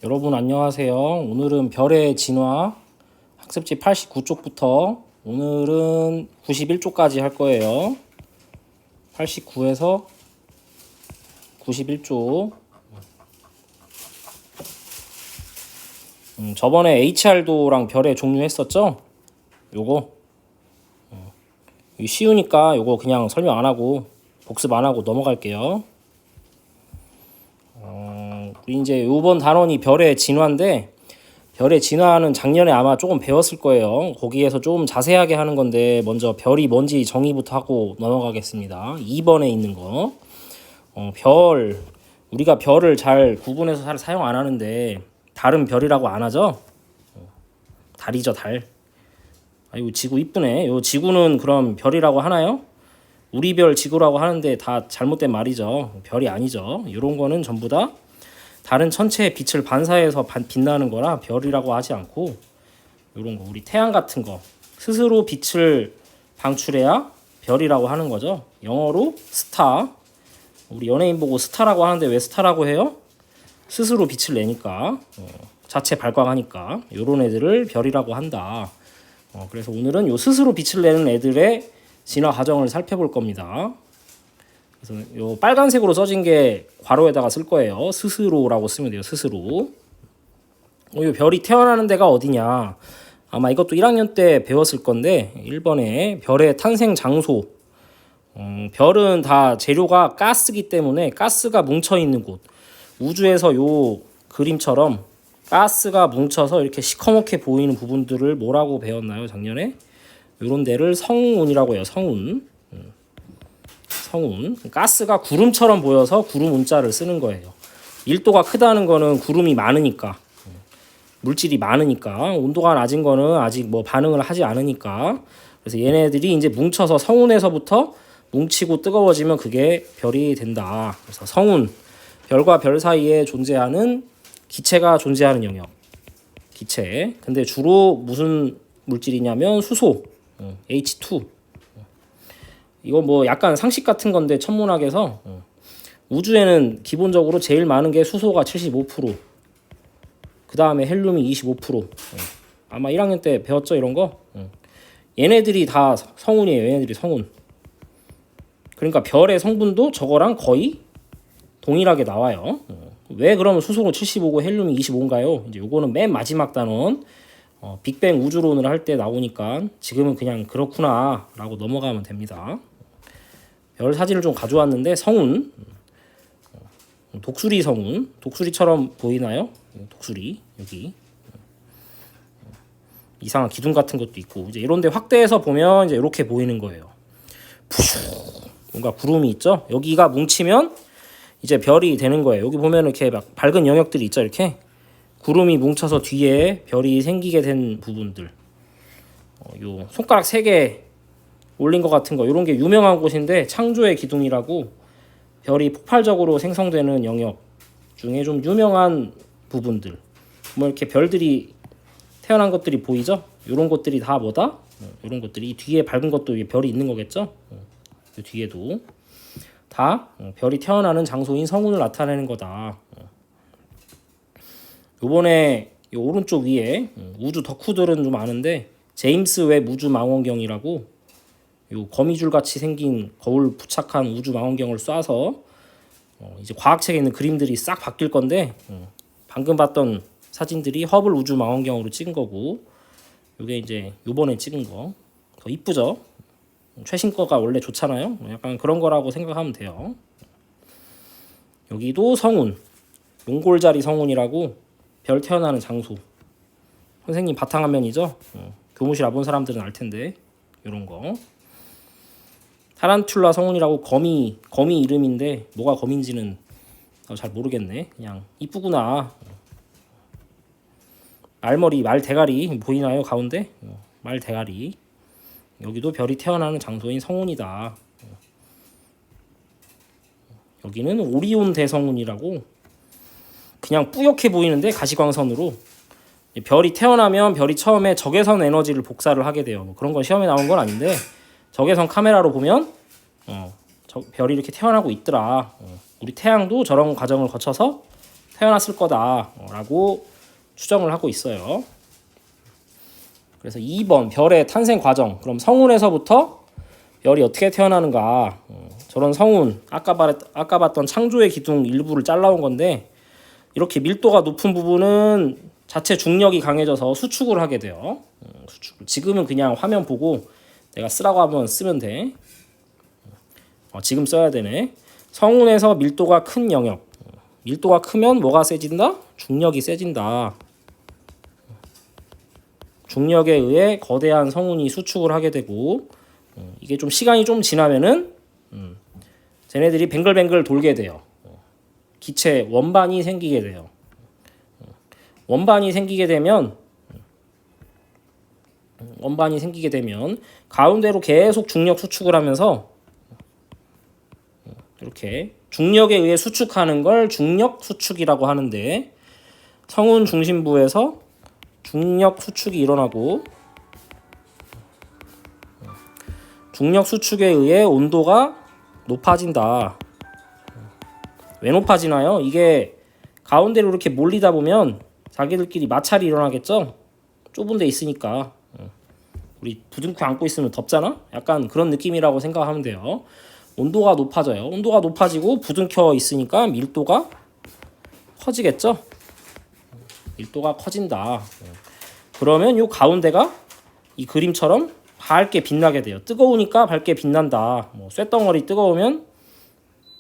여러분 안녕하세요. 오늘은 별의 진화 학습지 89쪽부터 오늘은 91쪽까지 할 거예요. 89에서 91쪽. 저번에 HR도랑 별의 종류 했었죠? 요거 쉬우니까 요거 그냥 설명 안 하고 복습 안 하고 넘어갈게요. 우리 이제 요번 단원이 별의 진화인데, 별의 진화는 작년에 아마 조금 배웠을 거예요. 거기에서 좀 자세하게 하는 건데 먼저 별이 뭔지 정의부터 하고 넘어가겠습니다. 2번에 있는 거. 별, 우리가 별을 잘 구분해서 잘 사용 안 하는데 달은 별이라고 안 하죠? 달이죠, 달. 아이고 지구 이쁘네. 요 지구는 그럼 별이라고 하나요? 우리 별 지구라고 하는데 다 잘못된 말이죠. 별이 아니죠. 이런 거는 전부 다 다른 천체의 빛을 반사해서 빛나는 거라 별이라고 하지 않고, 이런 거 우리 태양 같은 거 스스로 빛을 방출해야 별이라고 하는 거죠. 영어로 스타. 우리 연예인 보고 스타라고 하는데 왜 스타라고 해요? 스스로 빛을 내니까, 자체 발광하니까 이런 애들을 별이라고 한다. 그래서 오늘은 요 스스로 빛을 내는 애들의 진화 과정을 살펴볼 겁니다. 그래서 요 빨간색으로 써진 게 괄호에다가 쓸 거예요. 스스로라고 쓰면 돼요. 스스로. 요 별이 태어나는 데가 어디냐? 아마 이것도 1학년 때 배웠을 건데 1번에 별의 탄생 장소. 별은 다 재료가 가스기 때문에 가스가 뭉쳐 있는 곳. 우주에서 요 그림처럼 가스가 뭉쳐서 이렇게 시커멓게 보이는 부분들을 뭐라고 배웠나요? 작년에? 요런 데를 성운이라고 해요. 성운. 성운. 가스가 구름처럼 보여서 구름 운자를 쓰는 거예요. 밀도가 크다는 거는 구름이 많으니까, 물질이 많으니까, 온도가 낮은 거는 아직 뭐 반응을 하지 않으니까. 그래서 얘네들이 이제 뭉쳐서 성운에서부터 뭉치고 뜨거워지면 그게 별이 된다. 그래서 성운, 별과 별 사이에 존재하는 기체가 존재하는 영역. 기체. 근데 주로 무슨 물질이냐면 수소, H2. 이거 뭐 약간 상식 같은 건데 천문학에서 우주에는 기본적으로 제일 많은 게 수소가 75%, 그 다음에 헬륨이 25%. 아마 1학년 때 배웠죠 이런 거. 얘네들이 다 성운이에요. 얘네들이 성운. 그러니까 별의 성분도 저거랑 거의 동일하게 나와요. 왜 그러면 수소는 75고 헬륨이 25인가요? 이제 요거는 맨 마지막 단원 빅뱅 우주론을 할 때 나오니까 지금은 그냥 그렇구나 라고 넘어가면 됩니다. 별 사진을 좀 가져왔는데 성운, 독수리 성운, 독수리처럼 보이나요? 독수리 여기 이상한 기둥 같은 것도 있고, 이제 이런데 확대해서 보면 이제 이렇게 보이는 거예요. 푸슈, 뭔가 구름이 있죠. 여기가 뭉치면 이제 별이 되는 거예요. 여기 보면 이렇게 막 밝은 영역들이 있죠. 이렇게 구름이 뭉쳐서 뒤에 별이 생기게 된 부분들. 요 손가락 3개 올린 것 같은 거, 이런 게 유명한 곳인데 창조의 기둥이라고, 별이 폭발적으로 생성되는 영역 중에 좀 유명한 부분들, 뭐 이렇게 별들이 태어난 것들이 보이죠? 이런 것들이 다 뭐다? 이런 것들이 뒤에 밝은 것도 별이 있는 거겠죠? 이 뒤에도 다 별이 태어나는 장소인 성운을 나타내는 거다. 요번에 요 오른쪽 위에 우주 덕후들은 좀 아는데, 제임스 웹 우주 망원경이라고 요 거미줄 같이 생긴 거울 부착한 우주 망원경을 쏴서 이제 과학책에 있는 그림들이 싹 바뀔 건데, 방금 봤던 사진들이 허블 우주 망원경으로 찍은 거고, 요게 이제 요번에 찍은 거 더 이쁘죠? 최신 거가 원래 좋잖아요. 약간 그런 거라고 생각하면 돼요. 여기도 성운, 몽골자리 성운이라고 별 태어나는 장소. 선생님 바탕화면이죠. 교무실 와본 사람들은 알 텐데 이런 거. 타란툴라 성운이라고 거미 이름인데 뭐가 거미인지는 잘 모르겠네. 그냥 이쁘구나. 말머리, 말 대가리 보이나요? 가운데 말 대가리. 여기도 별이 태어나는 장소인 성운이다. 여기는 오리온 대성운이라고, 그냥 뿌옇게 보이는데 가시광선으로 별이 태어나면 별이 처음에 적외선 에너지를 복사를 하게 돼요. 뭐 그런 건 시험에 나온 건 아닌데 적외선 카메라로 보면 별이 이렇게 태어나고 있더라. 우리 태양도 저런 과정을 거쳐서 태어났을 거다라고 추정을 하고 있어요. 그래서 2번 별의 탄생 과정. 그럼 성운에서부터 별이 어떻게 태어나는가. 저런 성운 아까 봤던 창조의 기둥 일부를 잘라온 건데 이렇게 밀도가 높은 부분은 자체 중력이 강해져서 수축을 하게 돼요. 지금은 그냥 화면 보고 내가 쓰라고 하면 쓰면 돼. 지금 써야 되네. 성운에서 밀도가 큰 영역. 밀도가 크면 뭐가 세진다? 중력이 세진다. 중력에 의해 거대한 성운이 수축을 하게 되고 이게 좀 시간이 좀 지나면은 쟤네들이 뱅글뱅글 돌게 돼요. 기체 원반이 생기게 돼요. 원반이 생기게 되면 가운데로 계속 중력 수축을 하면서 이렇게 중력에 의해 수축하는 걸 중력 수축이라고 하는데 성운 중심부에서 중력 수축이 일어나고 중력 수축에 의해 온도가 높아진다. 왜 높아지나요? 이게 가운데로 이렇게 몰리다 보면 자기들끼리 마찰이 일어나겠죠? 좁은 데 있으니까. 우리 부둥켜 안고 있으면 덥잖아? 약간 그런 느낌이라고 생각하면 돼요. 온도가 높아져요. 온도가 높아지고 부둥켜 있으니까 밀도가 커지겠죠? 밀도가 커진다. 그러면 이 가운데가 이 그림처럼 밝게 빛나게 돼요. 뜨거우니까 밝게 빛난다. 쇳덩어리 뜨거우면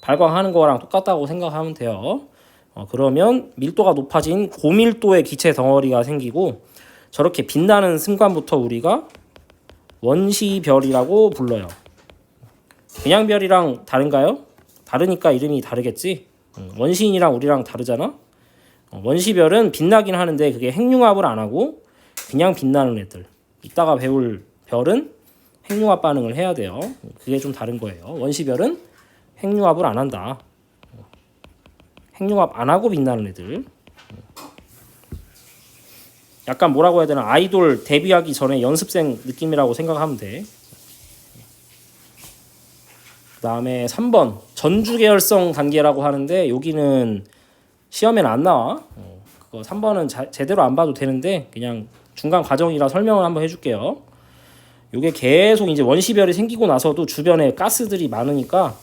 발광하는 거랑 똑같다고 생각하면 돼요. 그러면 밀도가 높아진 고밀도의 기체 덩어리가 생기고 저렇게 빛나는 순간부터 우리가 원시별이라고 불러요. 그냥 별이랑 다른가요? 다르니까 이름이 다르겠지. 원시인이랑 우리랑 다르잖아. 원시별은 빛나긴 하는데 그게 핵융합을 안 하고 그냥 빛나는 애들. 이따가 배울 별은 핵융합 반응을 해야 돼요. 그게 좀 다른 거예요. 원시별은 핵융합을 안 한다. 핵융합 안 하고 빛나는 애들. 약간 뭐라고 해야 되나, 아이돌 데뷔하기 전에 연습생 느낌이라고 생각하면 돼. 그 다음에 3번 전주계열성 단계라고 하는데 여기는 시험에는 안 나와. 그거 3번은 제대로 안 봐도 되는데 그냥 중간 과정이라 설명을 한번 해줄게요. 이게 계속 이제 원시별이 생기고 나서도 주변에 가스들이 많으니까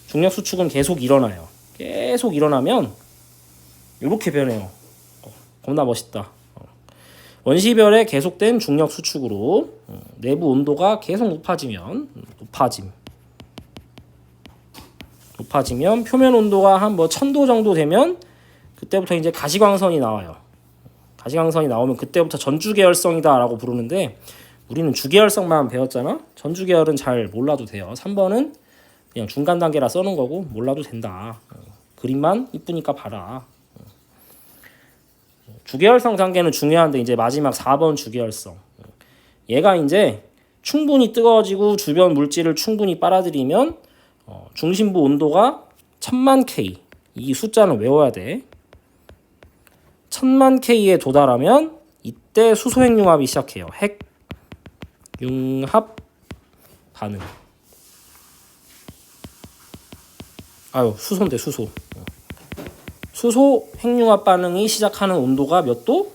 중력 수축은 계속 일어나요. 계속 일어나면 이렇게 변해요. 겁나 멋있다. 원시별의 계속된 중력 수축으로 내부 온도가 계속 높아지면 표면 온도가 한 1000도 정도 되면 그때부터 이제 가시광선이 나와요. 가시광선이 나오면 그때부터 전주계열성이다라고 부르는데 우리는 주계열성만 배웠잖아. 전주계열은 잘 몰라도 돼요. 3번은 그냥 중간 단계라 써놓은 거고 몰라도 된다. 그림만 이쁘니까 봐라. 주계열성 단계는 중요한데 이제 마지막 4번 주계열성. 얘가 이제 충분히 뜨거워지고 주변 물질을 충분히 빨아들이면 중심부 온도가 1000만 K. 이 숫자는 외워야 돼. 1000만 K에 도달하면 이때 수소핵융합이 시작해요. 핵융합 반응. 수소인데 수소. 수소 핵융합 반응이 시작하는 온도가 몇 도?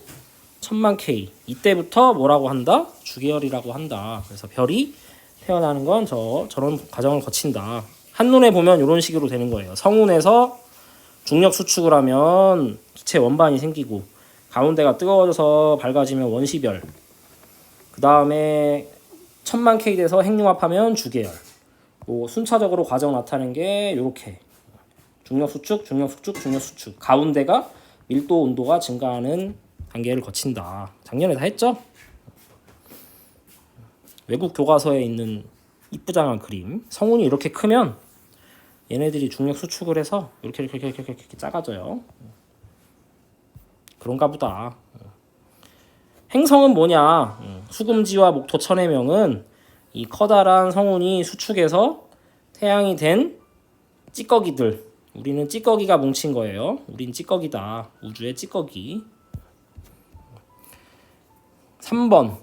1000만 K. 이때부터 뭐라고 한다? 주계열이라고 한다. 그래서 별이 태어나는 건 저런 과정을 거친다. 한눈에 보면 이런 식으로 되는 거예요. 성운에서 중력 수축을 하면 기체 원반이 생기고 가운데가 뜨거워져서 밝아지면 원시별. 그 다음에 1000만 K 돼서 핵융합하면 주계열. 순차적으로 과정 나타낸 게 이렇게 중력 수축, 중력 수축, 중력 수축. 가운데가 밀도 온도가 증가하는 단계를 거친다. 작년에 다 했죠? 외국 교과서에 있는 이쁘장한 그림. 성운이 이렇게 크면 얘네들이 중력 수축을 해서 이렇게 작아져요. 그런가 보다. 행성은 뭐냐? 수금지와 목토 천해명은 이 커다란 성운이 수축해서 태양이 된 찌꺼기들. 우리는 찌꺼기가 뭉친 거예요. 우린 찌꺼기다. 우주의 찌꺼기. 3번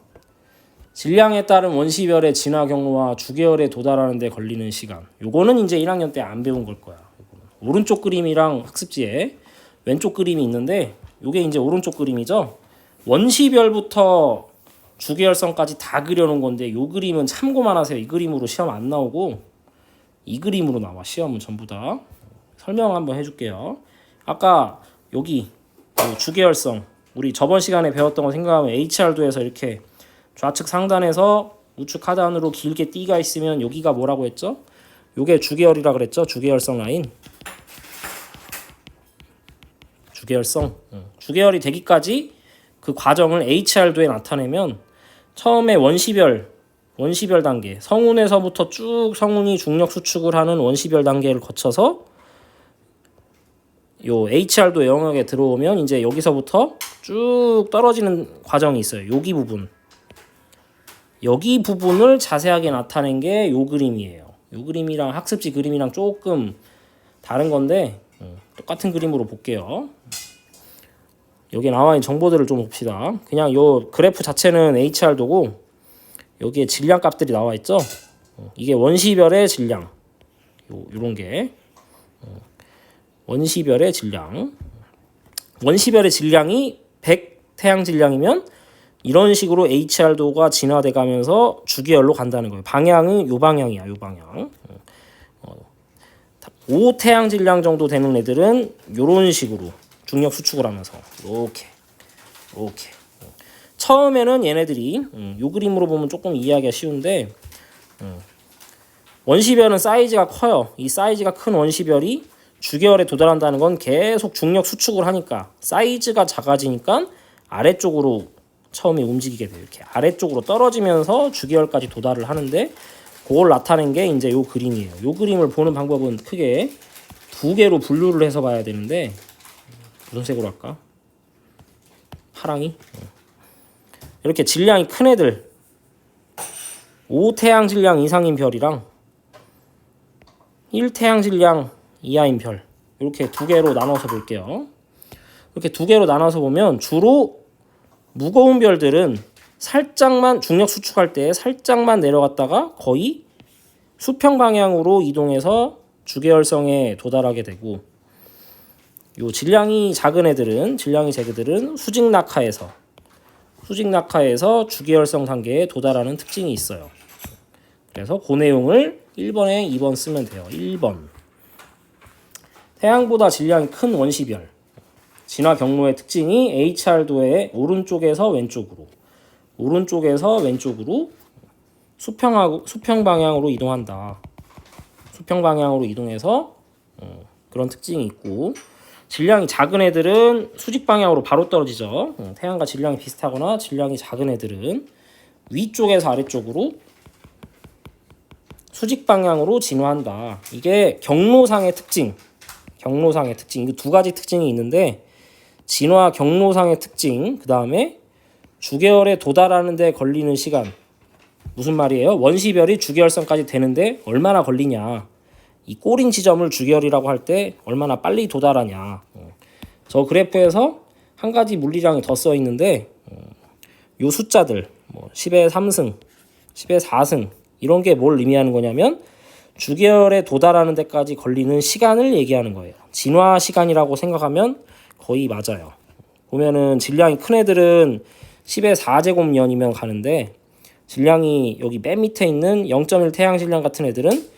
질량에 따른 원시별의 진화 경로와 주계열에 도달하는 데 걸리는 시간. 요거는 이제 1학년 때 안 배운 걸 거야. 오른쪽 그림이랑 학습지에 왼쪽 그림이 있는데 요게 이제 오른쪽 그림이죠. 원시별부터 주계열성까지 다 그려놓은 건데 요 그림은 참고만 하세요. 이 그림으로 시험 안 나오고 이 그림으로 나와. 시험은 전부 다. 설명 한번 해줄게요. 아까 여기 주계열성 우리 저번 시간에 배웠던 거 생각하면 HR도에서 이렇게 좌측 상단에서 우측 하단으로 길게 띠가 있으면 여기가 뭐라고 했죠? 요게 주계열이라 그랬죠? 주계열성 라인. 주계열성. 주계열이 되기까지 그 과정을 HR도에 나타내면 처음에 원시별 단계 성운에서부터 쭉 성운이 중력 수축을 하는 원시별 단계를 거쳐서 요 HR도 영역에 들어오면 이제 여기서부터 쭉 떨어지는 과정이 있어요. 여기 부분을 자세하게 나타낸 게 요 그림이에요. 요 그림이랑 학습지 그림이랑 조금 다른 건데 똑같은 그림으로 볼게요. 여기 나와 있는 정보들을 좀 봅시다. 그냥 요 그래프 자체는 HR도고 여기에 질량 값들이 나와 있죠. 이게 원시별의 질량. 요런 게 원시별의 질량. 원시별의 질량이 100 태양 질량이면 이런 식으로 HR도가 진화돼 가면서 주계열로 간다는 거예요. 방향은 요 방향이야. 요 방향. 5 태양 질량 정도 되는 애들은 요런 식으로 중력 수축을 하면서 이렇게 처음에는 얘네들이 요 그림으로 보면 조금 이해하기가 쉬운데 원시별은 사이즈가 커요. 이 사이즈가 큰 원시별이 주계열에 도달한다는 건 계속 중력 수축을 하니까 사이즈가 작아지니까 아래쪽으로 처음에 움직이게 돼요. 이렇게 아래쪽으로 떨어지면서 주계열까지 도달을 하는데 그걸 나타낸 게 이제 요 그림이에요. 요 그림을 보는 방법은 크게 두 개로 분류를 해서 봐야 되는데 무슨 색으로 할까? 파랑이? 이렇게 질량이 큰 애들 5태양 질량 이상인 별이랑 1태양 질량 이하인 별 이렇게 두 개로 나눠서 볼게요. 이렇게 두 개로 나눠서 보면 주로 무거운 별들은 살짝만 중력 수축할 때 살짝만 내려갔다가 거의 수평 방향으로 이동해서 주계열성에 도달하게 되고 요 질량이 작은 애들은 수직 낙하에서 주계열성 단계에 도달하는 특징이 있어요. 그래서 그 내용을 1번에 2번 쓰면 돼요. 1번. 태양보다 질량이 큰 원시별. 진화 경로의 특징이 HR도의 오른쪽에서 왼쪽으로 수평 방향으로 이동한다. 수평 방향으로 이동해서 그런 특징이 있고 질량이 작은 애들은 수직 방향으로 바로 떨어지죠. 태양과 질량이 비슷하거나 질량이 작은 애들은 위쪽에서 아래쪽으로 수직 방향으로 진화한다. 이게 경로상의 특징. 이게 두 가지 특징이 있는데 진화 경로상의 특징, 그 다음에 주계열에 도달하는 데 걸리는 시간. 무슨 말이에요? 원시별이 주계열성까지 되는데 얼마나 걸리냐. 이 꼬린 지점을 주계열이라고 할 때 얼마나 빨리 도달하냐. 저 그래프에서 한 가지 물리량이 더 써 있는데 요 숫자들 10의 3승, 10의 4승 이런 게 뭘 의미하는 거냐면 주계열에 도달하는 데까지 걸리는 시간을 얘기하는 거예요. 진화 시간이라고 생각하면 거의 맞아요. 보면은 질량이 큰 애들은 10의 4제곱년이면 가는데 질량이 여기 맨 밑에 있는 0.1 태양 질량 같은 애들은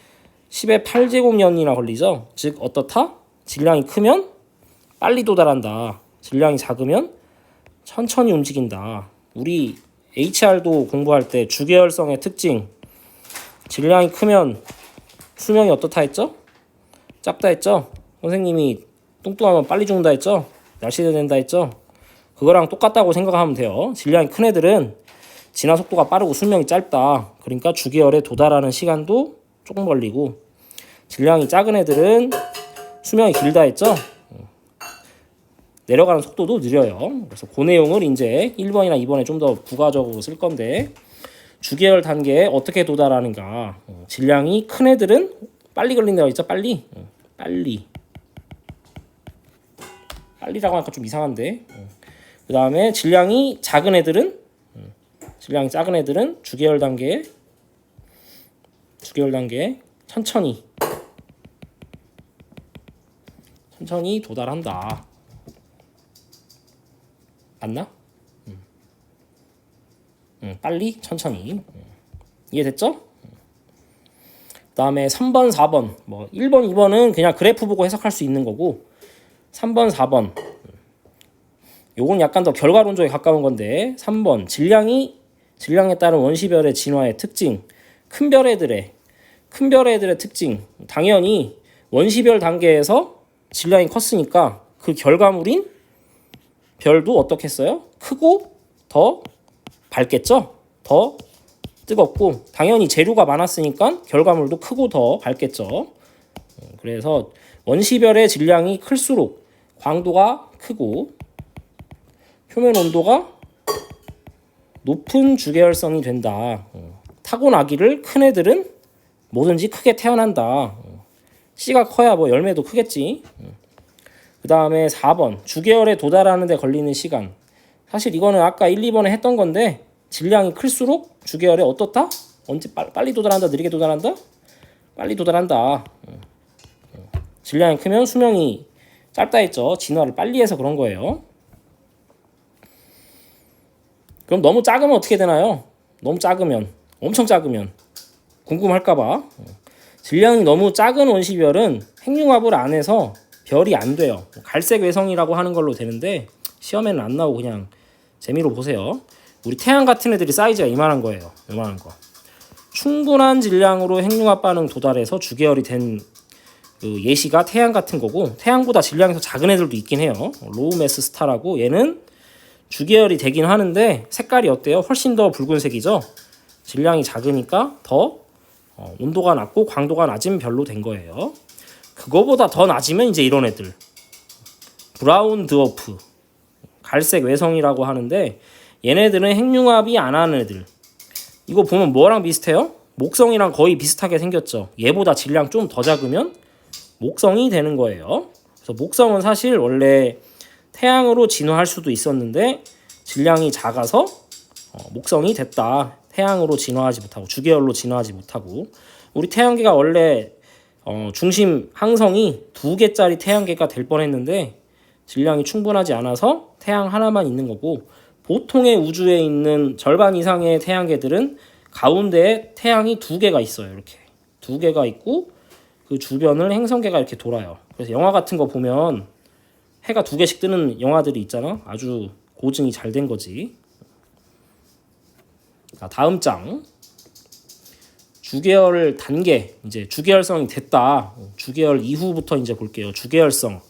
10의 8제곱년이나 걸리죠. 즉 어떻다? 질량이 크면 빨리 도달한다. 질량이 작으면 천천히 움직인다. 우리 HR도 공부할 때 주계열성의 특징 질량이 크면 수명이 어떻다 했죠? 짧다 했죠? 선생님이 뚱뚱하면 빨리 죽는다 했죠? 날씬해 된다 했죠? 그거랑 똑같다고 생각하면 돼요. 질량이 큰 애들은 진화 속도가 빠르고 수명이 짧다. 그러니까 주계열에 도달하는 시간도 조금 걸리고 질량이 작은 애들은 수명이 길다 했죠? 내려가는 속도도 느려요. 그래서 그 내용을 이제 1번이나 2번에 좀 더 부가적으로 쓸 건데 주계열 단계에 어떻게 도달하는가. 질량이 큰 애들은 빨리 걸린다고 했죠? 빨리라고 하니까 좀 이상한데. 그 다음에 질량이 작은 애들은 주계열 단계에 천천히 도달한다. 맞나? 빨리 천천히. 이해됐죠? 그다음에 3번, 4번. 뭐 1번, 2번은 그냥 그래프 보고 해석할 수 있는 거고 3번, 4번. 요건 약간 더 결과론적에 가까운 건데 3번 질량에 따른 원시별의 진화의 특징. 큰 별애들의 특징. 당연히 원시별 단계에서 질량이 컸으니까 그 결과물인 별도 어떻겠어요? 크고 더 밝겠죠? 더 뜨겁고 당연히 재료가 많았으니까 결과물도 크고 더 밝겠죠. 그래서 원시별의 질량이 클수록 광도가 크고 표면 온도가 높은 주계열성이 된다. 타고나기를 큰 애들은 뭐든지 크게 태어난다. 씨가 커야 뭐 열매도 크겠지. 그 다음에 4번 주계열에 도달하는 데 걸리는 시간. 사실 이거는 아까 1, 2번에 했던 건데 질량이 클수록 주계열에 어떻다? 언제 빨리 도달한다? 느리게 도달한다? 빨리 도달한다. 질량이 크면 수명이 짧다 했죠. 진화를 빨리 해서 그런 거예요. 그럼 너무 작으면 어떻게 되나요? 너무 작으면, 엄청 작으면 궁금할까봐. 질량이 너무 작은 원시별은 핵융합을 안 해서 별이 안 돼요. 갈색 외성이라고 하는 걸로 되는데 시험에는 안 나오고 그냥 재미로 보세요. 우리 태양 같은 애들이 사이즈가 이만한 거예요. 이만한 거. 충분한 질량으로 핵융합 반응 도달해서 주계열이 된 그 예시가 태양 같은 거고 태양보다 질량이 더 작은 애들도 있긴 해요. 로우 매스 스타라고 얘는 주계열이 되긴 하는데 색깔이 어때요? 훨씬 더 붉은색이죠. 질량이 작으니까 더 온도가 낮고 광도가 낮은 별로 된 거예요. 그거보다 더 낮으면 이제 이런 애들 브라운 드워프 갈색 외성이라고 하는데 얘네들은 핵융합이 안 하는 애들. 이거 보면 뭐랑 비슷해요? 목성이랑 거의 비슷하게 생겼죠. 얘보다 질량 좀 더 작으면 목성이 되는 거예요. 그래서 목성은 사실 원래 태양으로 진화할 수도 있었는데 질량이 작아서 목성이 됐다. 태양으로 진화하지 못하고 주계열로 진화하지 못하고 우리 태양계가 원래 중심 항성이 2개짜리 태양계가 될 뻔했는데 질량이 충분하지 않아서 태양 하나만 있는 거고 보통의 우주에 있는 절반 이상의 태양계들은 가운데에 태양이 2개가 있어요. 이렇게 2개가 있고 그 주변을 행성계가 이렇게 돌아요. 그래서 영화 같은 거 보면 해가 2개씩 뜨는 영화들이 있잖아. 아주 고증이 잘 된 거지. 자, 다음 장. 주계열 단계. 이제 주계열성이 됐다. 주계열 이후부터 이제 볼게요. 주계열성.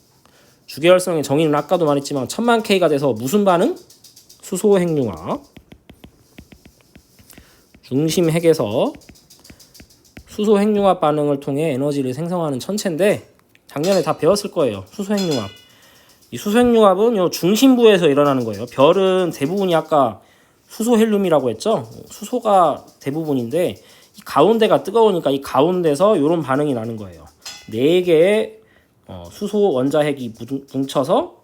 주계열성의 정의는 아까도 말했지만 1000만 K가 돼서 무슨 반응? 수소 핵융합. 중심 핵에서 수소 핵융합 반응을 통해 에너지를 생성하는 천체인데 작년에 다 배웠을 거예요. 수소 핵융합. 이 수소 핵융합은 요 중심부에서 일어나는 거예요. 별은 대부분이 아까 수소 헬륨이라고 했죠. 수소가 대부분인데 이 가운데가 뜨거우니까 이 가운데서 이런 반응이 나는 거예요. 4개의 수소 원자핵이 뭉쳐서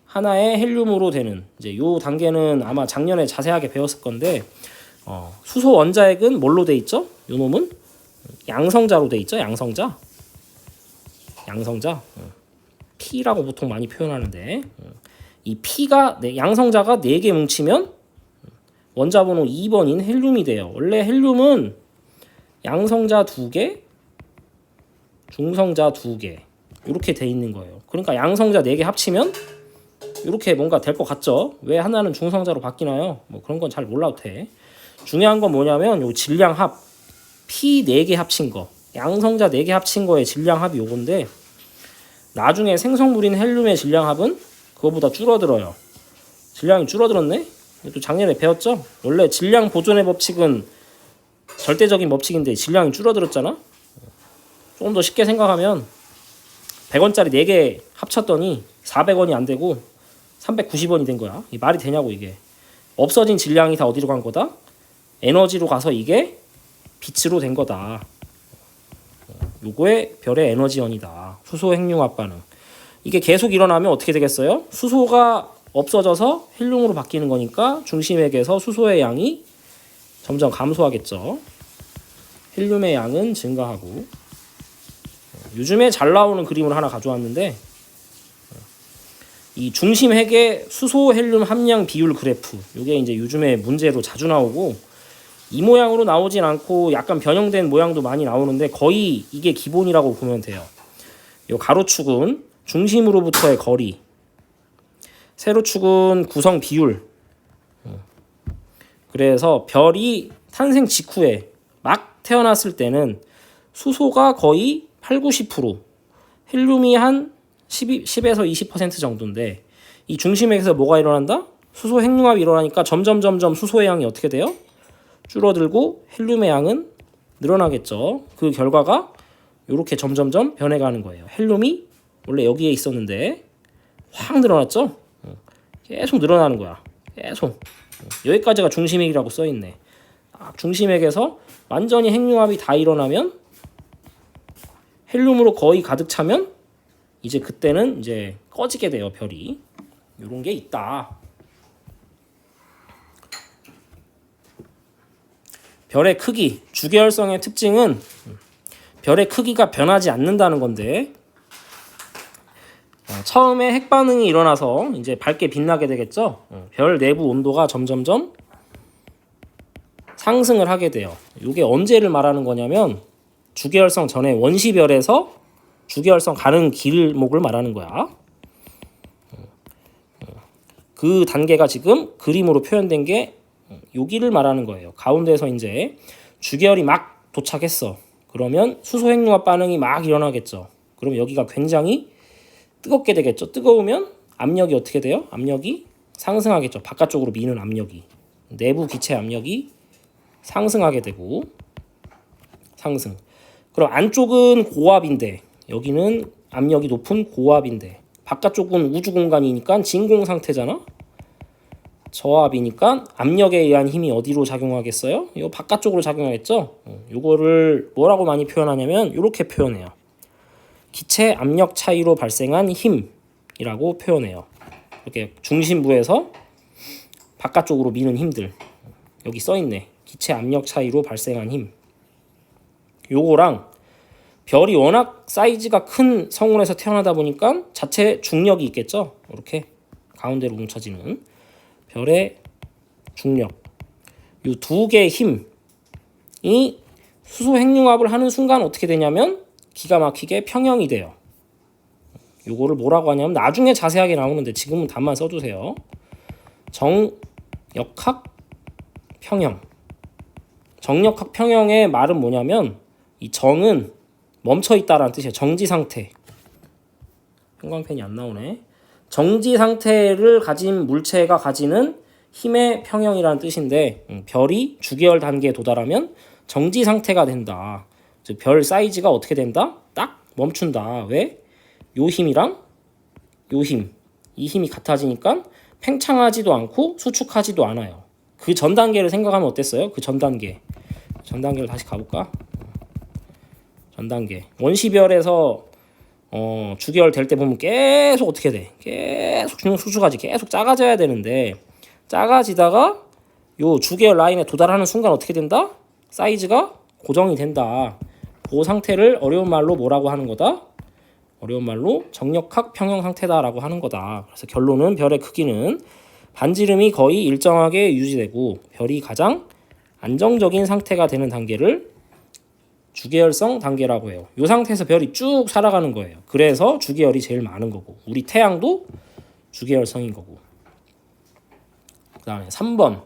하나의 헬륨으로 되는 이제 요 단계는 아마 작년에 자세하게 배웠을 건데 수소 원자핵은 뭘로 돼 있죠? 요 놈은 양성자로 돼 있죠. 양성자. P라고 보통 많이 표현하는데 이 P가 양성자가 4개 뭉치면 원자번호 2번인 헬륨이 돼요. 원래 헬륨은 양성자 2개, 중성자 2개 이렇게 돼 있는 거예요. 그러니까 양성자 4개 합치면 이렇게 뭔가 될 것 같죠? 왜 하나는 중성자로 바뀌나요? 뭐 그런 건 잘 몰라도 돼. 중요한 건 뭐냐면 요 질량 합 P 4개 합친 거 양성자 4개 합친 거의 질량 합이 요건데 나중에 생성물인 헬륨의 질량 합은 그거보다 줄어들어요. 질량이 줄어들었네? 또 작년에 배웠죠? 원래 질량 보존의 법칙은 절대적인 법칙인데 질량이 줄어들었잖아? 조금 더 쉽게 생각하면 100원짜리 4개 합쳤더니 400원이 안 되고 390원이 된 거야. 이 말이 되냐고 이게. 없어진 질량이 다 어디로 간 거다? 에너지로 가서 이게 빛으로 된 거다. 요거의 별의 에너지원이다. 수소 핵융합 반응. 이게 계속 일어나면 어떻게 되겠어요? 수소가 없어져서 헬륨으로 바뀌는 거니까 중심핵에서 수소의 양이 점점 감소하겠죠. 헬륨의 양은 증가하고. 요즘에 잘 나오는 그림을 하나 가져왔는데 이 중심 핵의 수소 헬륨 함량 비율 그래프. 이게 이제 요즘에 문제로 자주 나오고 이 모양으로 나오진 않고 약간 변형된 모양도 많이 나오는데 거의 이게 기본이라고 보면 돼요. 이 가로축은 중심으로부터의 거리, 세로축은 구성 비율. 그래서 별이 탄생 직후에 막 태어났을 때는 수소가 거의 8, 90%, 헬륨이 한 10에서 20% 정도인데 이 중심에서 뭐가 일어난다? 수소 핵융합이 일어나니까 점점 수소의 양이 어떻게 돼요? 줄어들고 헬륨의 양은 늘어나겠죠. 그 결과가 이렇게 점점 변해가는 거예요. 헬륨이 원래 여기에 있었는데 확 늘어났죠? 계속 늘어나는 거야. 계속. 여기까지가 중심핵이라고 써있네. 중심핵에서 완전히 핵융합이 다 일어나면 헬륨으로 거의 가득 차면 이제 그때는 이제 꺼지게 돼요. 별이. 이런 게 있다. 별의 크기, 주계열성의 특징은 별의 크기가 변하지 않는다는 건데 처음에 핵 반응이 일어나서 이제 밝게 빛나게 되겠죠. 별 내부 온도가 점점점 상승을 하게 돼요. 이게 언제를 말하는 거냐면 주계열성 전에 원시별에서 주계열성 가는 길목을 말하는 거야. 그 단계가 지금 그림으로 표현된 게 여기를 말하는 거예요. 가운데서 이제 주계열이 막 도착했어. 그러면 수소 핵융합 반응이 막 일어나겠죠. 그럼 여기가 굉장히 뜨겁게 되겠죠. 뜨거우면 압력이 어떻게 돼요? 압력이 상승하겠죠. 바깥쪽으로 미는 압력이. 내부 기체 압력이 상승하게 되고 상승. 그럼 안쪽은 고압인데 여기는 압력이 높은 고압인데 바깥쪽은 우주 공간이니까 진공 상태잖아. 저압이니까 압력에 의한 힘이 어디로 작용하겠어요? 이거 바깥쪽으로 작용하겠죠. 이거를 뭐라고 많이 표현하냐면 이렇게 표현해요. 기체 압력 차이로 발생한 힘이라고 표현해요. 이렇게 중심부에서 바깥쪽으로 미는 힘들. 여기 써있네. 기체 압력 차이로 발생한 힘. 요거랑 별이 워낙 사이즈가 큰 성운에서 태어나다 보니까 자체 중력이 있겠죠. 이렇게 가운데로 뭉쳐지는 별의 중력. 이 두 개의 힘이 수소 핵융합을 하는 순간 어떻게 되냐면 기가 막히게 평형이 돼요. 요거를 뭐라고 하냐면 나중에 자세하게 나오는데 지금은 답만 써주세요. 정역학 평형. 정역학 평형의 말은 뭐냐면 이 정은 멈춰있다라는 뜻이에요. 정지 상태. 형광펜이 안 나오네. 정지 상태를 가진 물체가 가지는 힘의 평형이라는 뜻인데 별이 주계열 단계에 도달하면 정지 상태가 된다. 즉 별 사이즈가 어떻게 된다? 딱 멈춘다. 왜? 요 힘이랑 요 힘. 이 힘이 같아지니까 팽창하지도 않고 수축하지도 않아요. 그 전 단계를 생각하면 어땠어요? 그 전 단계. 전 단계를 다시 가볼까? 전 단계. 원시별에서 주계열 될 때 보면 계속 어떻게 돼? 계속 수축하지. 계속 작아져야 되는데 작아지다가 요 주계열 라인에 도달하는 순간 어떻게 된다? 사이즈가 고정이 된다. 그 상태를 어려운 말로 뭐라고 하는 거다? 어려운 말로 정역학 평형 상태다라고 하는 거다. 그래서 결론은 별의 크기는 반지름이 거의 일정하게 유지되고 별이 가장 안정적인 상태가 되는 단계를 주계열성 단계라고 해요. 이 상태에서 별이 쭉 살아가는 거예요. 그래서 주계열이 제일 많은 거고 우리 태양도 주계열성인 거고. 그 다음에 3번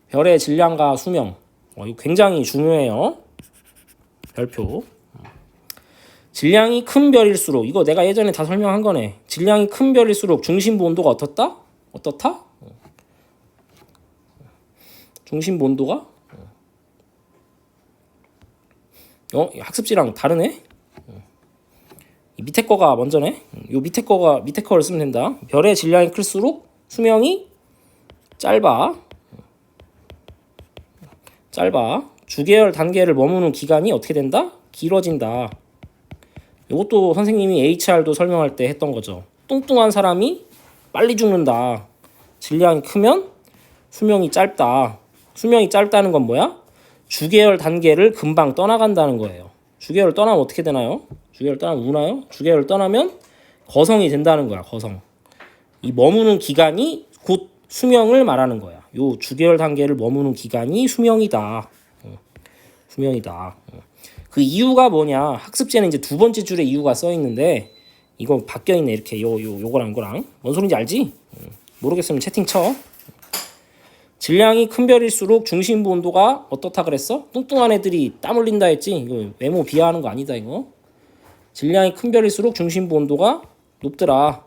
별의 질량과 수명. 이거 굉장히 중요해요. 별표. 질량이 큰 별일수록 이거 내가 예전에 다 설명한 거네. 질량이 큰 별일수록 중심부 온도가 어떻다? 어떻다? 중심부 온도가 학습지랑 다르네. 이 밑에 거가 먼저네. 요 밑에 거를 쓰면 된다. 별의 질량이 클수록 수명이 짧아. 주계열 단계를 머무는 기간이 어떻게 된다? 길어진다. 이것도 선생님이 HR도 설명할 때 했던 거죠. 뚱뚱한 사람이 빨리 죽는다. 질량이 크면 수명이 짧다. 수명이 짧다는 건 뭐야? 주계열 단계를 금방 떠나간다는 거예요. 주계열 떠나면 어떻게 되나요? 주계열 떠나면 우나요? 주계열 떠나면 거성이 된다는 거야. 거성. 이 머무는 기간이 곧 수명을 말하는 거야. 요 주계열 단계를 머무는 기간이 수명이다. 수명이다. 그 이유가 뭐냐? 학습제는 이제 두 번째 줄에 이유가 써 있는데 이거 바뀌어 있네. 이렇게 요거랑 이거랑 뭔 소린지 알지? 모르겠으면 채팅 쳐. 질량이 큰 별일수록 중심부 온도가 어떻다 그랬어? 뚱뚱한 애들이 땀 흘린다 했지? 이거 외모 비하하는 거 아니다 이거. 질량이 큰 별일수록 중심부 온도가 높더라.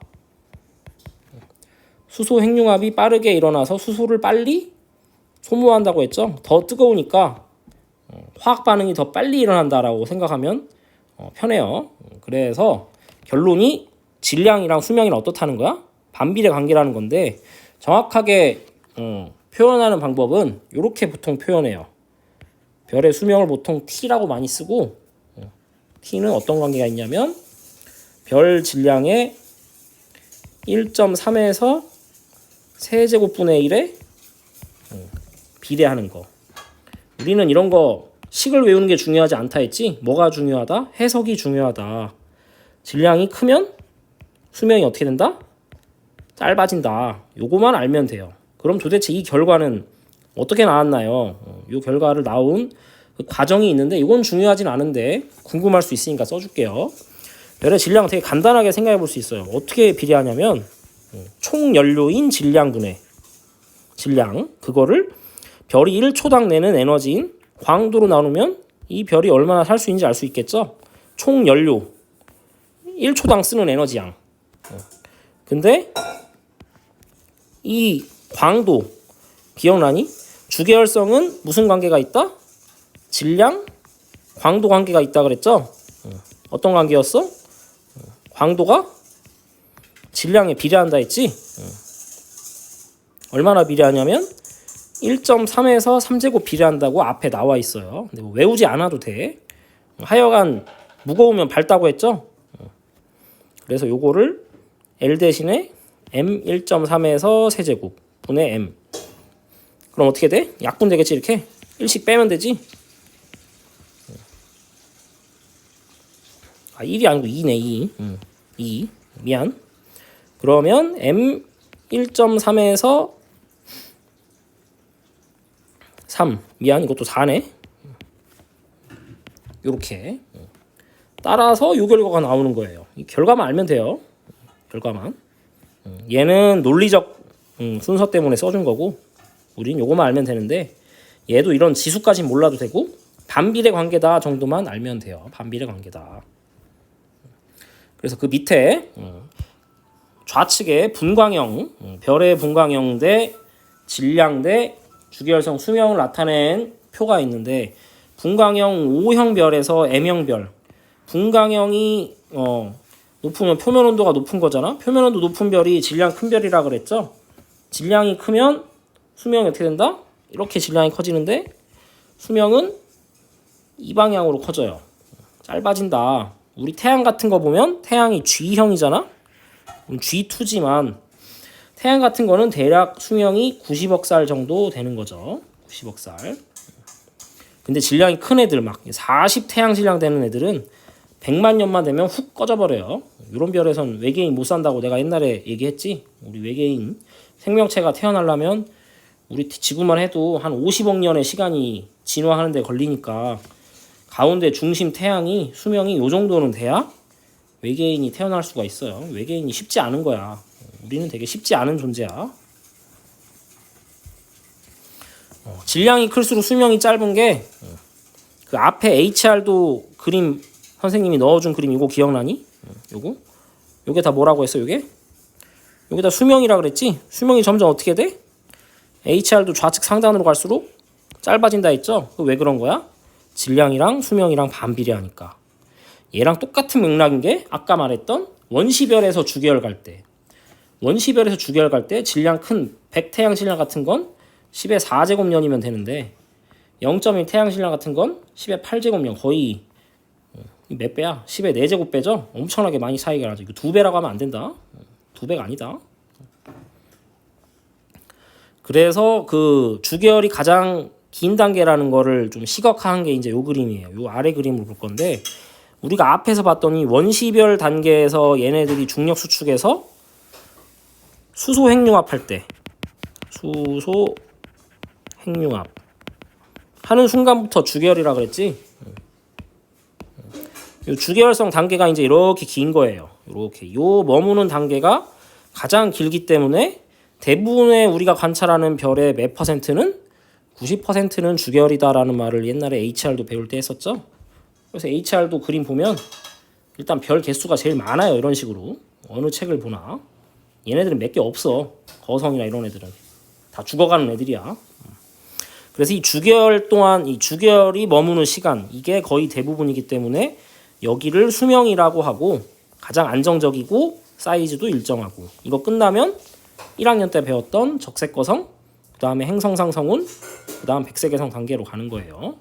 수소 핵융합이 빠르게 일어나서 수소를 빨리 소모한다고 했죠? 더 뜨거우니까 화학 반응이 더 빨리 일어난다라고 생각하면 편해요. 그래서 결론이 질량이랑 수명이랑 어떻다는 거야? 반비례 관계라는 건데 정확하게 표현하는 방법은 이렇게 보통 표현해요. 별의 수명을 보통 T라고 많이 쓰고 T는 어떤 관계가 있냐면 별 질량의 1.3에서 세제곱분의 1에 비례하는 거. 우리는 이런 거 식을 외우는 게 중요하지 않다 했지? 뭐가 중요하다? 해석이 중요하다. 질량이 크면 수명이 어떻게 된다? 짧아진다. 요거만 알면 돼요. 그럼 도대체 이 결과는 어떻게 나왔나요? 이 결과를 나온 그 과정이 있는데 이건 중요하진 않은데 궁금할 수 있으니까 써줄게요. 별의 질량 되게 간단하게 생각해 볼 수 있어요. 어떻게 비례하냐면 총 연료인 질량분의 질량 그거를 별이 1초당 내는 에너지인 광도로 나누면 이 별이 얼마나 살 수 있는지 알 수 있겠죠? 총 연료 1초당 쓰는 에너지 양. 근데 이 광도 기억나니? 주계열성은 무슨 관계가 있다? 질량, 광도 관계가 있다 그랬죠? 어떤 관계였어? 광도가 질량에 비례한다 했지? 얼마나 비례하냐면 1.3에서 3제곱 비례한다고 앞에 나와 있어요. 근데 뭐 외우지 않아도 돼. 하여간 무거우면 밝다고 했죠? 그래서 요거를 L 대신에 M 1.3에서 세제곱 분의 M. 그럼 어떻게 돼? 약분 되겠지 이렇게? 1씩 빼면 되지? 아 1이 아니고 2네 2. 2. 미안. 그러면 M 1.3에서 3. 미안 이것도 4네. 요렇게. 따라서 요 결과가 나오는 거예요. 이 결과만 알면 돼요. 결과만. 얘는 논리적 순서 때문에 써준 거고 우린 요거만 알면 되는데 얘도 이런 지수까지 몰라도 되고 반비례 관계다 정도만 알면 돼요. 반비례 관계다. 그래서 그 밑에 좌측에 분광형 별의 분광형 대 질량 대 주계열성 수명을 나타낸 표가 있는데 분광형 O형 별에서 M형 별 분광형이 높으면 표면 온도가 높은 거잖아. 표면 온도 높은 별이 질량 큰 별이라 그랬죠. 질량이 크면 수명이 어떻게 된다? 이렇게 질량이 커지는데 수명은 이 방향으로 커져요. 짧아진다. 우리 태양 같은 거 보면 태양이 G형이잖아. G2지만 태양 같은 거는 대략 수명이 90억 살 정도 되는 거죠. 90억 살. 근데 질량이 큰 애들 막 40태양 질량 되는 애들은 100만 년만 되면 훅 꺼져버려요. 이런 별에선 외계인 못 산다고 내가 옛날에 얘기했지. 우리 외계인 생명체가 태어나려면 우리 지구만 해도 한 50억 년의 시간이 진화하는 데 걸리니까 가운데 중심 태양이 수명이 요 정도는 돼야 외계인이 태어날 수가 있어요. 외계인이 쉽지 않은 거야. 우리는 되게 쉽지 않은 존재야. 질량이 클수록 수명이 짧은 게 그 앞에 HR도 그림 선생님이 넣어준 그림 이거 기억나니? 요거? 요게 다 뭐라고 했어 요게? 요게 다 수명이라 그랬지? 수명이 점점 어떻게 돼? HR도 좌측 상단으로 갈수록 짧아진다 했죠? 왜 그런 거야? 질량이랑 수명이랑 반비례하니까. 얘랑 똑같은 맥락인 게 아까 말했던 원시별에서 주계열 갈 때. 원시별에서 주계열 갈 때 질량 큰 100태양 질량 같은 건 10의 4제곱년이면 되는데 0.1 태양 질량 같은 건 10의 8제곱년 거의 몇 배야? 10의 4제곱배죠? 엄청나게 많이 차이가 나죠. 이거 2배라고 하면 안 된다. 2배가 아니다. 그래서 그 주계열이 가장 긴 단계라는 거를 좀 시각화한 게 이제 요 그림이에요. 요 아래 그림을 볼 건데 우리가 앞에서 봤더니 원시별 단계에서 얘네들이 중력 수축에서 수소 핵융합 할 때, 수소 핵융합 하는 순간부터 주계열이라 그랬지. 이 주계열성 단계가 이제 이렇게 긴 거예요. 이렇게 요 머무는 단계가 가장 길기 때문에 대부분의 우리가 관찰하는 별의 몇 퍼센트는 90%는 주계열이다라는 말을 옛날에 HR도 배울 때 했었죠. 그래서 HR도 그림 보면 일단 별 개수가 제일 많아요. 이런 식으로 어느 책을 보나 얘네들은 몇 개 없어. 거성이나 이런 애들은 다 죽어가는 애들이야. 그래서 이 주계열 동안 이 주계열이 머무는 시간 이게 거의 대부분이기 때문에 여기를 수명이라고 하고 가장 안정적이고 사이즈도 일정하고 이거 끝나면 1학년 때 배웠던 적색거성 그 다음에 행성상성운 그 다음 백색외성 단계로 가는 거예요.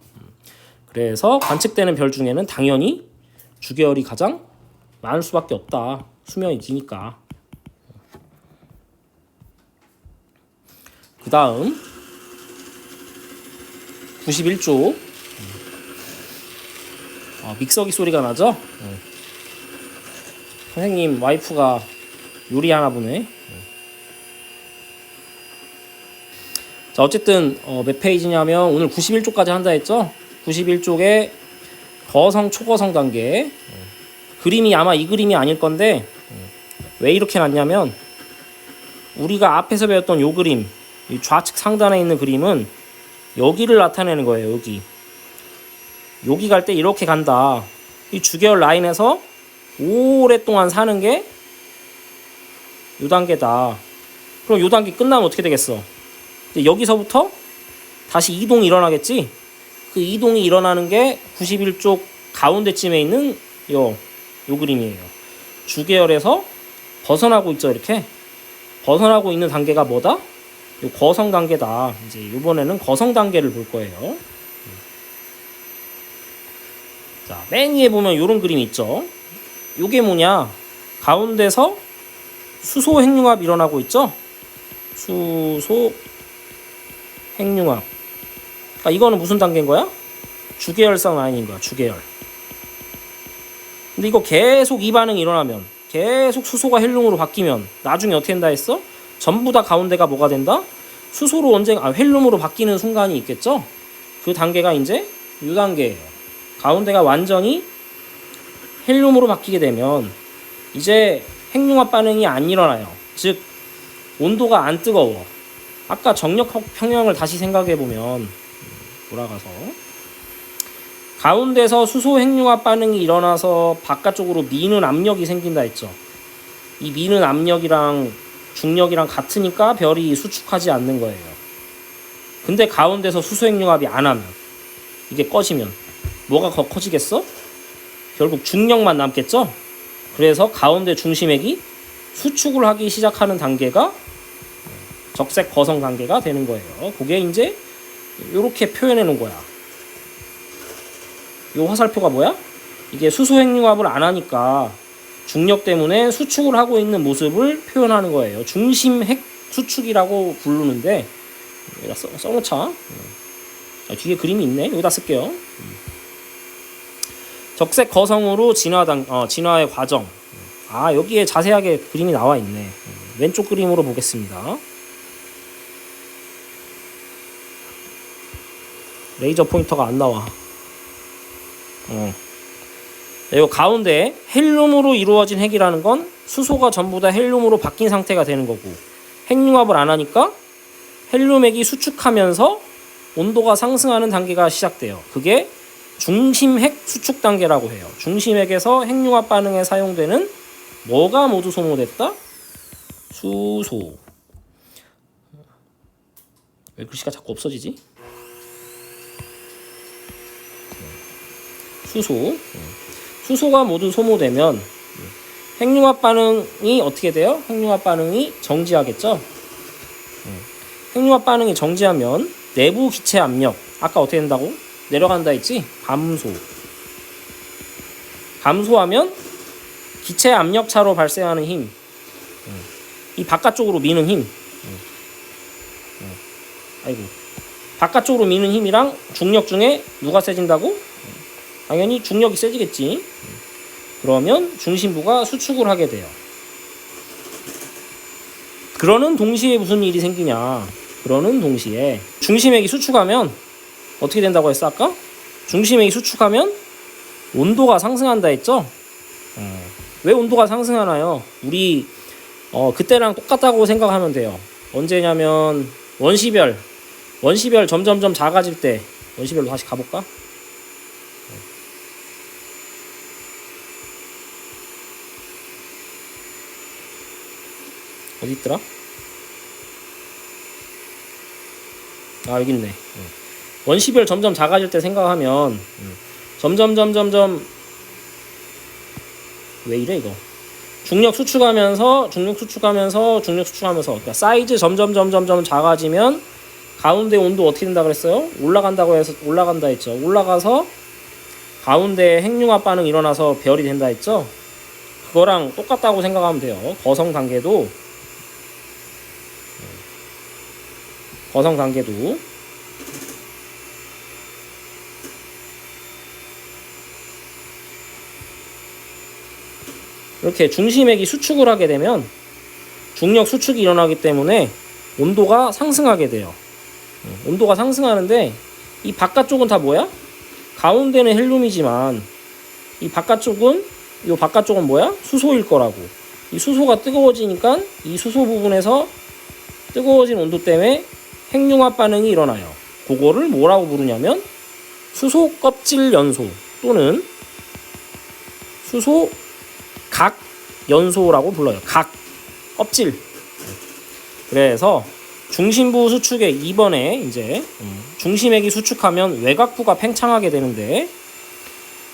그래서 관측되는 별 중에는 당연히 주계열이 가장 많을 수밖에 없다. 수명이 기니까. 그 다음 91쪽 믹서기 소리가 나죠? 선생님 와이프가 요리하나 보네. 자 어쨌든 몇 페이지냐면 오늘 91쪽까지 한다 했죠? 91쪽에 거성 초거성 단계 그림이 아마 이 그림이 아닐 건데 왜 이렇게 놨냐면 우리가 앞에서 배웠던 요 그림 이 좌측 상단에 있는 그림은 여기를 나타내는 거예요. 여기 갈 때 이렇게 간다. 이 주계열 라인에서 오랫동안 사는 게 요 단계다. 그럼 요 단계 끝나면 어떻게 되겠어? 이제 여기서부터 다시 이동이 일어나겠지? 그 이동이 일어나는 게 91쪽 가운데쯤에 있는 요 그림이에요. 주계열에서 벗어나고 있죠. 이렇게 벗어나고 있는 단계가 뭐다? 요 거성 단계다. 이제 이번에는 거성 단계를 볼 거예요. 자, 맨 위에 보면 요런 그림이 있죠. 요게 뭐냐? 가운데서 수소 핵융합 일어나고 있죠. 수소 핵융합. 그러니까 이거는 무슨 단계인 거야? 주계열성 라인인 거야. 주계열. 근데 이거 계속 이 반응이 일어나면 계속 수소가 헬륨으로 바뀌면 나중에 어떻게 된다 했어? 전부 다 가운데가 뭐가 된다? 수소로 언젠가 헬륨으로 바뀌는 순간이 있겠죠? 그 단계가 이제 이 단계예요. 가운데가 완전히 헬륨으로 바뀌게 되면 이제 핵융합 반응이 안 일어나요. 즉 온도가 안 뜨거워. 아까 정력 평형을 다시 생각해 보면 돌아가서 가운데서 수소 핵융합 반응이 일어나서 바깥쪽으로 미는 압력이 생긴다 했죠. 이 미는 압력이랑 중력이랑 같으니까 별이 수축하지 않는 거예요. 근데 가운데서 수소 핵융합이 안 하면 이게 꺼지면 뭐가 더 커지겠어? 결국 중력만 남겠죠? 그래서 가운데 중심액이 수축을 하기 시작하는 단계가 적색 거성 단계가 되는 거예요. 그게 이제 이렇게 표현해 놓은 거야. 이 화살표가 뭐야? 이게 수소 핵융합을 안 하니까 중력 때문에 수축을 하고 있는 모습을 표현하는 거예요. 중심 핵 수축이라고 부르는데 여기다 써놓자. 뒤에 그림이 있네. 여기다 쓸게요. 적색 거성으로 진화의 과정. 여기에 자세하게 그림이 나와 있네. 왼쪽 그림으로 보겠습니다. 레이저 포인터가 안 나와. 이 가운데 헬륨으로 이루어진 핵이라는 건 수소가 전부 다 헬륨으로 바뀐 상태가 되는 거고 핵융합을 안 하니까 헬륨액이 수축하면서 온도가 상승하는 단계가 시작돼요. 그게 중심핵 수축 단계라고 해요. 중심핵에서 핵융합 반응에 사용되는 뭐가 모두 소모됐다? 수소. 왜 글씨가 자꾸 없어지지? 수소가 모두 소모되면 핵융합 반응이 어떻게 돼요? 핵융합 반응이 정지하겠죠? 핵융합 반응이 정지하면 내부 기체 압력 아까 어떻게 된다고? 내려간다 했지? 감소하면 기체 압력 차로 발생하는 힘 이 바깥쪽으로 미는 힘 바깥쪽으로 미는 힘이랑 중력 중에 누가 세진다고? 당연히 중력이 세지겠지. 그러면 중심부가 수축을 하게 돼요. 그러는 동시에 무슨 일이 생기냐? 그러는 동시에 중심액이 수축하면 어떻게 된다고 했어 아까? 중심액이 수축하면 온도가 상승한다 했죠? 왜 온도가 상승하나요? 우리 그때랑 똑같다고 생각하면 돼요. 언제냐면 원시별 점점점 작아질 때, 원시별로 다시 가볼까? 어디 있더라? 아 여기 있네. 원시별 점점 작아질 때 생각하면 점점 왜 이래 이거? 중력 수축하면서 그러니까 사이즈 점점 작아지면 가운데 온도 어떻게 된다 그랬어요? 올라간다고 해서 올라간다 했죠. 올라가서 가운데 핵융합 반응 일어나서 별이 된다 했죠. 그거랑 똑같다고 생각하면 돼요. 거성 단계도 이렇게 중심액이 수축을 하게 되면 중력 수축이 일어나기 때문에 온도가 상승하게 돼요. 온도가 상승하는데 이 바깥쪽은 다 뭐야? 가운데는 헬륨이지만 이 바깥쪽은 뭐야? 수소일 거라고. 이 수소가 뜨거워지니까 이 수소 부분에서 뜨거워진 온도 때문에 핵융합 반응이 일어나요. 그거를 뭐라고 부르냐면 수소 껍질 연소 또는 수소 각 연소라고 불러요. 각 껍질. 그래서 중심부 수축액 2번에 이제 중심액이 수축하면 외곽부가 팽창하게 되는데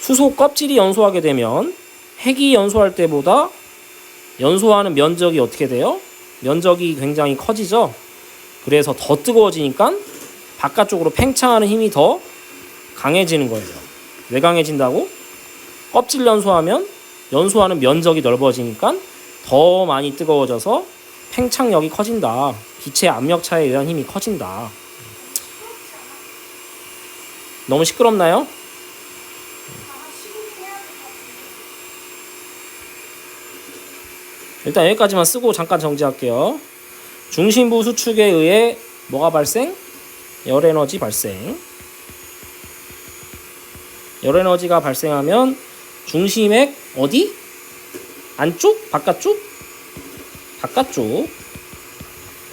수소 껍질이 연소하게 되면 핵이 연소할 때보다 연소하는 면적이 어떻게 돼요? 면적이 굉장히 커지죠. 그래서 더 뜨거워지니까 바깥쪽으로 팽창하는 힘이 더 강해지는 거예요. 왜 강해진다고? 껍질 연소하면 연소하는 면적이 넓어지니까 더 많이 뜨거워져서 팽창력이 커진다. 기체 압력차에 의한 힘이 커진다. 너무 시끄럽나요? 일단 여기까지만 쓰고 잠깐 정지할게요. 중심부 수축에 의해 뭐가 발생? 열에너지 발생. 열에너지가 발생하면 중심액 어디? 안쪽? 바깥쪽?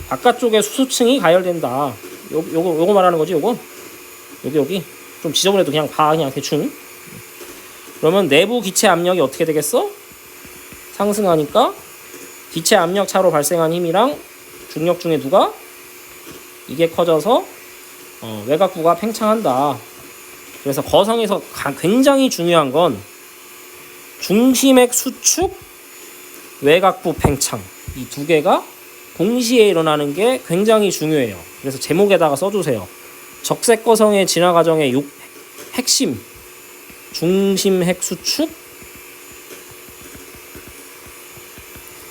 바깥쪽에 수소층이 가열된다. 요거 말하는 거지, 요거? 여기. 좀 지저분해도 그냥 봐, 그냥 대충. 그러면 내부 기체 압력이 어떻게 되겠어? 상승하니까 기체 압력 차로 발생한 힘이랑 중력 중에 누가? 이게 커져서 외곽부가 팽창한다. 그래서 거성에서 굉장히 중요한 건 중심액 수축, 외곽부 팽창 이 두 개가 동시에 일어나는 게 굉장히 중요해요. 그래서 제목에다가 써주세요. 적색 거성의 진화 과정의 핵심 중심핵 수축,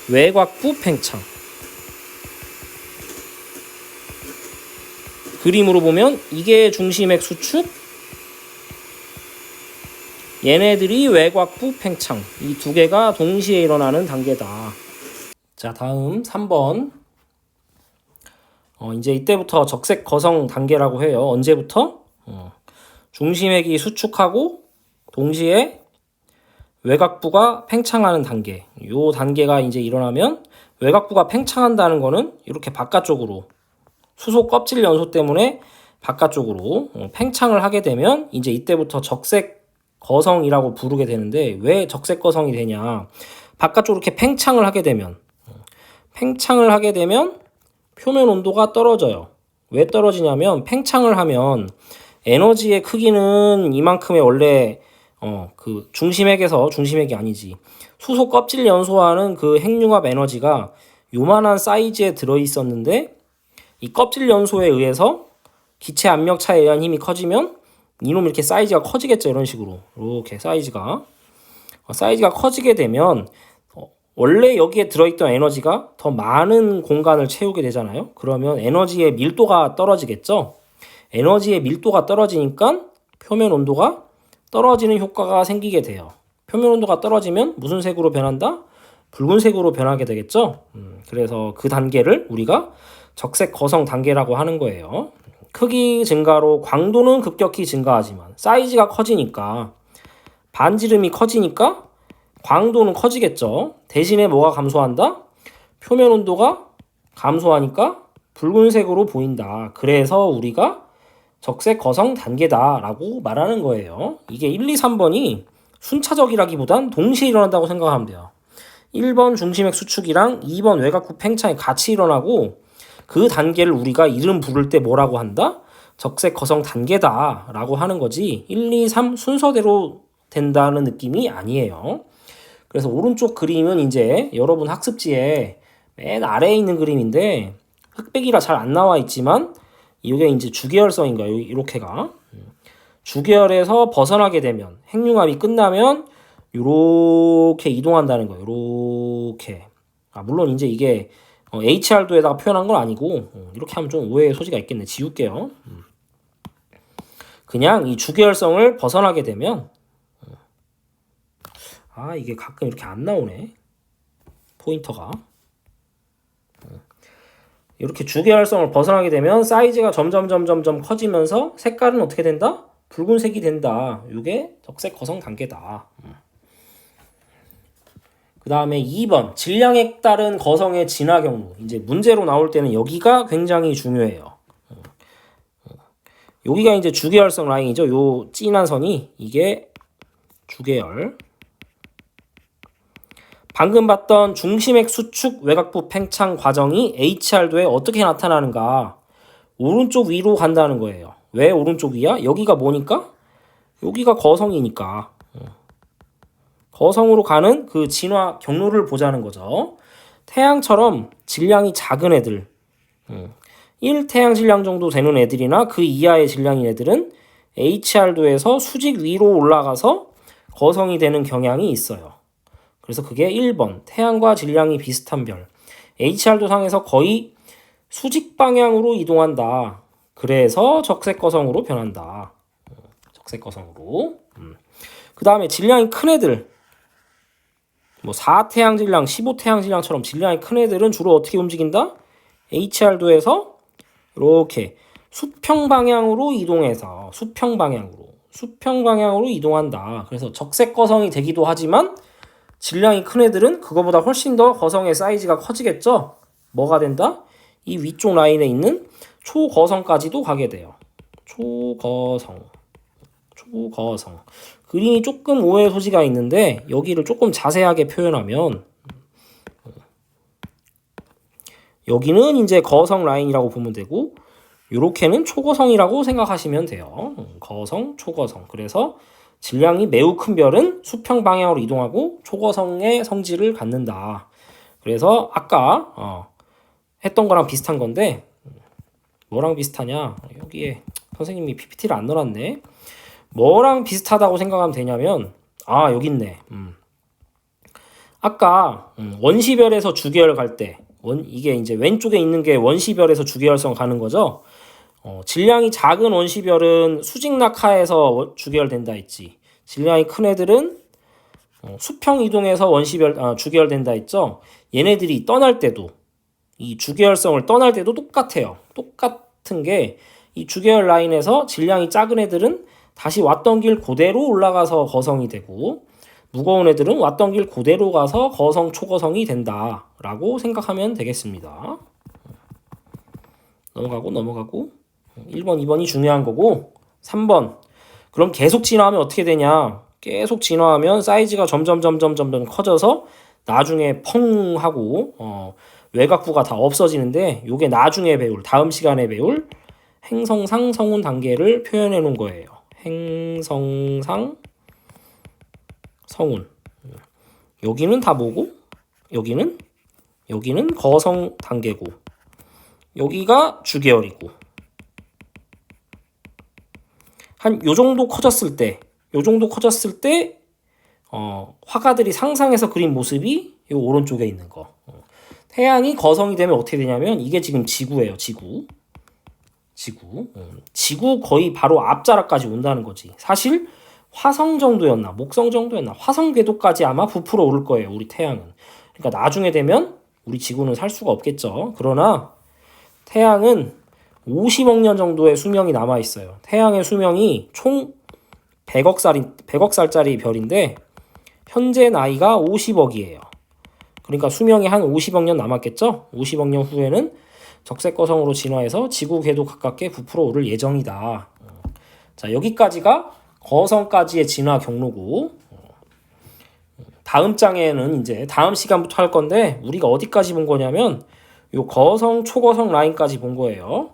외곽부 팽창. 그림으로 보면 이게 중심핵 수축, 얘네들이 외곽부 팽창. 이 두 개가 동시에 일어나는 단계다. 자, 다음 3번. 이제 이때부터 적색 거성 단계라고 해요. 언제부터? 중심핵이 수축하고 동시에 외곽부가 팽창하는 단계. 요 단계가 이제 일어나면 외곽부가 팽창한다는 거는 이렇게 바깥쪽으로 수소 껍질 연소 때문에 바깥쪽으로 팽창을 하게 되면 이제 이때부터 적색 거성이라고 부르게 되는데 왜 적색 거성이 되냐? 바깥쪽으로 이렇게 팽창을 하게 되면 표면 온도가 떨어져요. 왜 떨어지냐면 팽창을 하면 에너지의 크기는 이만큼의 원래 그 중심핵이 아니지. 수소 껍질 연소하는 그 핵융합 에너지가 요만한 사이즈에 들어 있었는데 이 껍질 연소에 의해서 기체 압력 차에 의한 힘이 커지면 이놈 이렇게 사이즈가 커지겠죠. 이런 식으로 이렇게 사이즈가 커지게 되면 원래 여기에 들어있던 에너지가 더 많은 공간을 채우게 되잖아요. 그러면 에너지의 밀도가 떨어지겠죠. 에너지의 밀도가 떨어지니까 표면 온도가 떨어지는 효과가 생기게 돼요. 표면 온도가 떨어지면 무슨 색으로 변한다? 붉은색으로 변하게 되겠죠. 그래서 그 단계를 우리가 적색 거성 단계라고 하는 거예요. 크기 증가로 광도는 급격히 증가하지만 사이즈가 커지니까 반지름이 커지니까 광도는 커지겠죠. 대신에 뭐가 감소한다? 표면 온도가 감소하니까 붉은색으로 보인다. 그래서 우리가 적색 거성 단계다라고 말하는 거예요. 이게 1, 2, 3번이 순차적이라기보단 동시에 일어난다고 생각하면 돼요. 1번 중심액 수축이랑 2번 외곽부 팽창이 같이 일어나고 그 단계를 우리가 이름 부를 때 뭐라고 한다? 적색 거성 단계다라고 하는 거지 1, 2, 3 순서대로 된다는 느낌이 아니에요. 그래서 오른쪽 그림은 이제 여러분 학습지에 맨 아래에 있는 그림인데 흑백이라 잘 안 나와 있지만 이게 이제 주계열성인 거예요. 이렇게가 주계열에서 벗어나게 되면 핵융합이 끝나면 이렇게 이동한다는 거예요. 이렇게 물론 이제 이게 HR도에다가 표현한 건 아니고 이렇게 하면 좀 오해의 소지가 있겠네. 지울게요. 그냥 이 주계열성을 벗어나게 되면 이게 가끔 이렇게 안 나오네. 포인터가. 이렇게 주계열성을 벗어나게 되면 사이즈가 점점 커지면서 색깔은 어떻게 된다? 붉은색이 된다. 이게 적색 거성 단계다. 그 다음에 2번 질량에 따른 거성의 진화 경로. 이제 문제로 나올 때는 여기가 굉장히 중요해요. 여기가 이제 주계열성 라인이죠. 요 진한 선이 이게 주계열. 방금 봤던 중심액 수축 외곽부 팽창 과정이 HR도에 어떻게 나타나는가? 오른쪽 위로 간다는 거예요. 왜 오른쪽 위야? 여기가 뭐니까? 여기가 거성이니까. 거성으로 가는 그 진화 경로를 보자는 거죠. 태양처럼 질량이 작은 애들, 1태양 질량 정도 되는 애들이나 그 이하의 질량인 애들은 HR도에서 수직 위로 올라가서 거성이 되는 경향이 있어요. 그래서 그게 1번 태양과 질량이 비슷한 별. HR도 상에서 거의 수직 방향으로 이동한다. 그래서 적색 거성으로 변한다. 적색 거성으로. 그 다음에 질량이 큰 애들. 뭐 4태양 질량, 15태양 질량처럼 질량이 큰 애들은 주로 어떻게 움직인다? HR도에서 이렇게 수평 방향으로 이동해서 수평 방향으로 이동한다. 그래서 적색 거성이 되기도 하지만 질량이 큰 애들은 그거보다 훨씬 더 거성의 사이즈가 커지겠죠? 뭐가 된다? 이 위쪽 라인에 있는 초거성까지도 가게 돼요. 초거성. 그림이 조금 오해 소지가 있는데 여기를 조금 자세하게 표현하면 여기는 이제 거성 라인이라고 보면 되고 요렇게는 초거성이라고 생각하시면 돼요. 거성, 초거성. 그래서 질량이 매우 큰 별은 수평 방향으로 이동하고 초거성의 성질을 갖는다. 그래서 아까 했던 거랑 비슷한 건데 뭐랑 비슷하냐? 여기에 선생님이 PPT를 안 넣어놨네. 뭐랑 비슷하다고 생각하면 되냐면 여기 있네. 아까 원시별에서 주계열 갈 때 이게 이제 왼쪽에 있는 게 원시별에서 주계열성 가는 거죠. 질량이 작은 원시별은 수직 낙하에서 주계열된다 했지. 질량이 큰 애들은 수평 이동해서 주계열된다 했죠. 얘네들이 떠날 때도 이 주계열성을 떠날 때도 똑같아요. 똑같은 게 이 주계열 라인에서 질량이 작은 애들은 다시 왔던 길 그대로 올라가서 거성이 되고 무거운 애들은 왔던 길 그대로 가서 거성, 초거성이 된다라고 생각하면 되겠습니다. 넘어가고 1번, 2번이 중요한 거고 3번 그럼 계속 진화하면 어떻게 되냐? 계속 진화하면 사이즈가 점점 커져서 나중에 펑 하고 외곽부가 다 없어지는데 요게 나중에 배울 다음 시간에 배울 행성상 성운 단계를 표현해 놓은 거예요. 행성상 성운. 여기는 다 뭐고? 여기는 거성 단계고 여기가 주계열이고 한 요 정도 커졌을 때 화가들이 상상해서 그린 모습이 요 오른쪽에 있는 거. 태양이 거성이 되면 어떻게 되냐면 이게 지금 지구예요. 지구 거의 바로 앞자락까지 온다는 거지. 사실 화성 정도였나 목성 정도였나 화성 궤도까지 아마 부풀어 오를 거예요. 우리 태양은. 그러니까 나중에 되면 우리 지구는 살 수가 없겠죠. 그러나 태양은 50억 년 정도의 수명이 남아 있어요. 태양의 수명이 총 100억 살짜리 별인데 현재 나이가 50억이에요. 그러니까 수명이 한 50억 년 남았겠죠? 50억 년 후에는 적색거성으로 진화해서 지구 궤도 가깝게 부풀어 오를 예정이다. 자, 여기까지가 거성까지의 진화 경로고, 다음 장에는 이제 다음 시간부터 할 건데 우리가 어디까지 본 거냐면 요 거성 초거성 라인까지 본 거예요.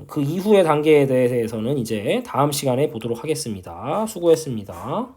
그 이후의 단계에 대해서는 이제 다음 시간에 보도록 하겠습니다. 수고했습니다.